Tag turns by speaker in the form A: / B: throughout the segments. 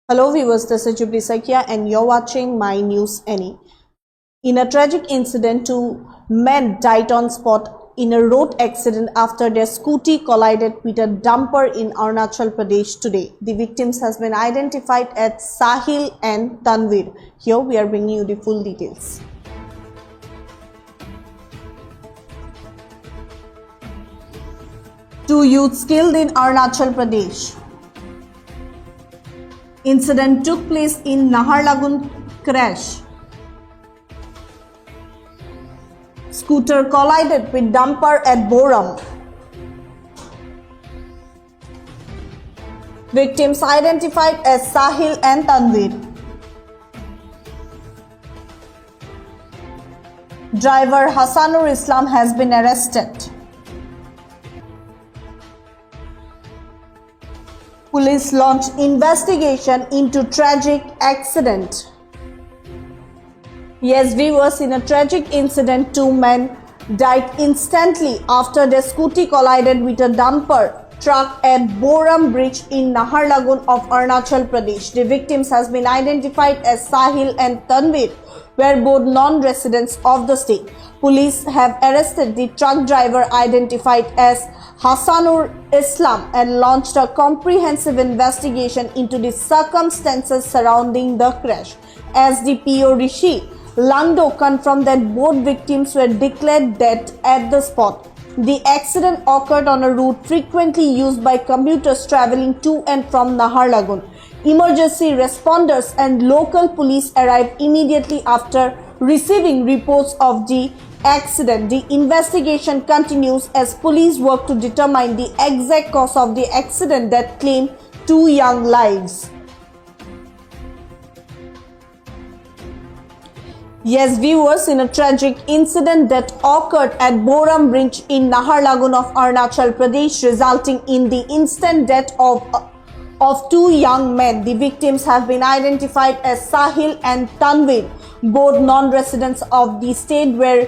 A: Hello viewers, this is Jubli Sakia and you're watching My News Any. In a tragic incident, two men died on spot in a road accident after their scooty collided with a dumper in Arunachal Pradesh today. The victims has been identified as Sahil and Tanvir. Here we are bringing you the full details. Two youths killed in Arunachal Pradesh. Incident took place in Naharlagun crash. Scooter collided with dumper at Boram. Victims identified as Sahil and Tanvir. Driver Hassanur Islam has been arrested. Police launched investigation into tragic accident. Yes, viewers, in a tragic incident, two men died instantly after their scooty collided with a dumper truck at Boram Bridge in Naharlagun of Arunachal Pradesh. The victims has been identified as Sahil and Tanvir, were both non-residents of the state. Police have arrested the truck driver identified as Hassanur Islam and launched a comprehensive investigation into the circumstances surrounding the crash. As the PO Rishi Langdo confirmed that both victims were declared dead at the spot. The accident occurred on a route frequently used by commuters traveling to and from Naharlagun. Emergency responders and local police arrived immediately after receiving reports of the accident. The investigation continues as police work to determine the exact cause of the accident that claimed two young lives. Yes, viewers, in a tragic incident that occurred at Boram Bridge in Naharlagun of Arunachal Pradesh, resulting in the instant death of two young men. The victims have been identified as Sahil and Tanvir, both non-residents of the state, were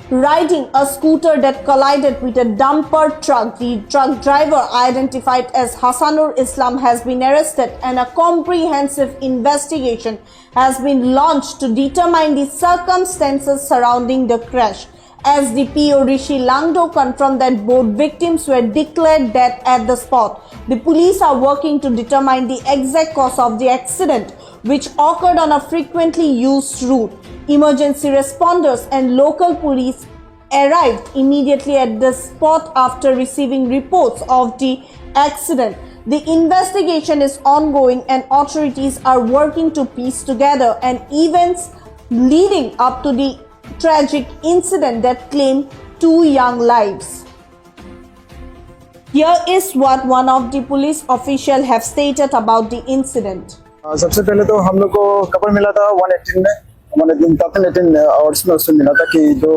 A: riding a scooter that collided with a dumper truck. The truck driver, identified as Hassanur Islam, has been arrested and a comprehensive investigation has been launched to determine the circumstances surrounding the crash. As the PO Rishi Langdo confirmed that both victims were declared dead at the spot. The police are working to determine the exact cause of the accident, which occurred on a frequently used route. Emergency responders and local police arrived immediately at the spot after receiving reports of the accident. The investigation is ongoing and authorities are working to piece together and events leading up to the tragic incident that claimed two young lives. Here is what one of the police officials have stated about the incident.
B: सबसे पहले तो हम लोग को खबर मिला था 118 में, हमारे दिन 18 आवर्स में उससे मिला था कि दो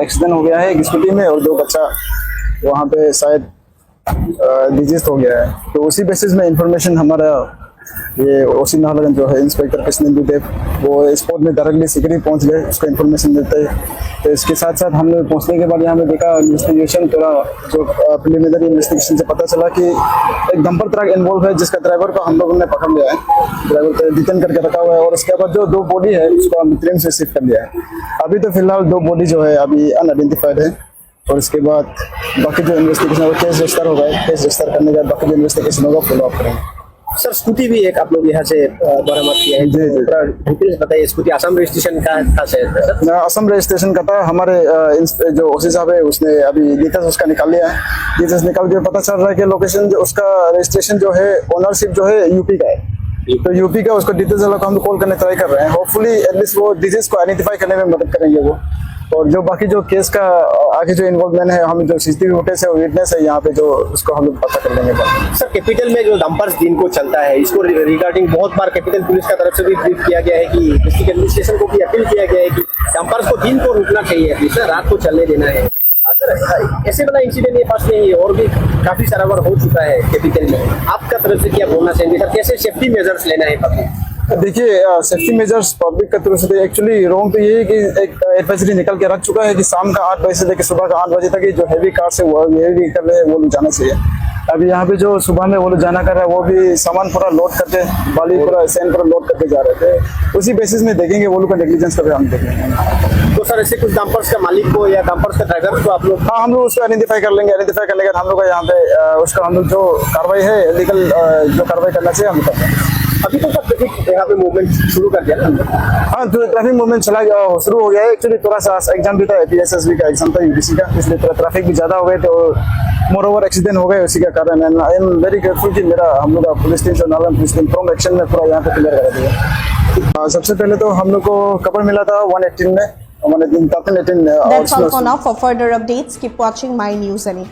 B: एक्सीडेंट हो गया है एक स्कूटी में और दो बच्चा वहाँ पे शायद डिजीज हो गया है। तो उसी बेसिस में इंफॉर्मेशन हमारा ये ओसी नाहरलगुन जो है इंस्पेक्टर कृष्णेंदु देव वो स्पॉट में डायरेक्टली सीकरी पहुंच गए, उसको इन्फॉर्मेशन देते हैं। तो इसके साथ साथ हमने पहुंचने के बाद यहाँ पे देखा इन्वेस्टिगेशन थोड़ा जो प्रिलिमिनरी इन्वेस्टिगेशन से पता चला कि एक डंपर ट्रक इन्वॉल्व है जिसका ड्राइवर को हम लोगों ने पकड़ लिया है, ड्राइवर को डिटेन करके रखा हुआ है और उसके बाद जो दो बॉडी है उसको हम ट्रेन से शिफ्ट कर लिया है। अभी तो फिलहाल दो बॉडी जो है अभी अनआइडेंटिफाइड है और इसके बाद बाकी जो इन्वेस्टिगेशन होगा केस रजिस्टर होगा, केस रजिस्टर करने के बाद बाकी जो इन्वेस्टिगेशन होगा फॉलो अप करेंगे।
C: सर स्कूटी भी एक आप लोग यहाँ से बरामद किया है, डिटेल्स बताइए। स्कूटी असम रजिस्ट्रेशन का था सर?
B: असम रजिस्ट्रेशन का था। हमारे जो ओसी साहब है उसने अभी डिटेल्स उसका निकाल लिया है। डिटेल्स निकाल के पता चल रहा है कि लोकेशन जो उसका रजिस्ट्रेशन जो है ओनरशिप जो है यूपी का है, तो यूपी का उसको डिटेल्स हम कॉल करने ट्राई कर रहे हैं। होपफुली एटलीस्ट वो डिजीज को आइडेंटिफाई करने में मदद करेंगे वो। और जो बाकी जो केस का आगे जो इन्वॉल्वमेंट है, हम जो सीसीटीवी फुटेज है विटनेस है यहाँ पे जो उसको हम लोग पता कर लेंगे।
C: सर कैपिटल में जो डंपर्स दिन को चलता है इसको रिगार्डिंग बहुत बार कैपिटल पुलिस का तरफ से भी ब्रीफ किया गया है कि डिस्ट्रिक्ट एडमिनिस्ट्रेशन को भी अपील किया गया है कि डंपर्स को दिन को रुकना चाहिए, सर रात को चलने देना है। सर ऐसे वाला इंसिडेंट ये पास नहीं है और भी काफी सारा बार हो चुका है कैपिटल में, आपका तरफ से क्या बोलना चाहेंगे सर? कैसे सेफ्टी मेजर्स लेना है पब्लिक?
B: देखिए सेफ्टी मेजर्स पब्लिक की तरफ से एक्चुअली रॉन्ग तो ये है कि एक एडवाइजरी निकल के रख चुका है कि शाम का 8 बजे से लेकर सुबह का 8 बजे तक जो हैवी कार से वो हैवी व्हीकल है वो जाना चाहिए। अभी यहाँ पे जो सुबह में वो लोग जाना कर रहा है वो भी सामान पूरा लोड करके बाली पूरा सैंड पूरा लोड करके जा रहे थे। उसी बेसिस में देखेंगे वो लोग का नेग्लिजेंस का भी हम देखेंगे।
C: तो सर ऐसे कुछ डंपर्स का मालिक को या डंपर्स का ड्राइवर को आप लोग
B: हाँ, हम लोग उसको आइडेंटिफाई कर लेंगे। आइडेंटिफाई करने के बाद हम लोग का यहाँ पे उसका हम लोग जो कार्रवाई है लीगल जो कार्रवाई करना चाहिए हम करते हैं।
C: अभी तो सब ट्रैफिक यहाँ पे मूवमेंट शुरू कर दिया ना?
B: हाँ, तो ट्रैफिक मूवमेंट चला गया शुरू हो गया है। एक्चुअली थोड़ा सा एग्जाम भी था, APSSB का एग्जाम था UPSC का, इसलिए थोड़ा ट्रैफिक भी ज्यादा हो गए थे और मोर ओवर एक्सीडेंट हो गए उसी के कारण। आई एम वेरी ग्रेटफुल कि हम लोग का पुलिस टीम जो Nalanda police team prompt action में पूरा यहाँ पे क्लियर करा दिया। सबसे पहले तो हम लोग को कपल मिला था 118 में, 118
A: That's all for now. For further updates, keep watching My News Any.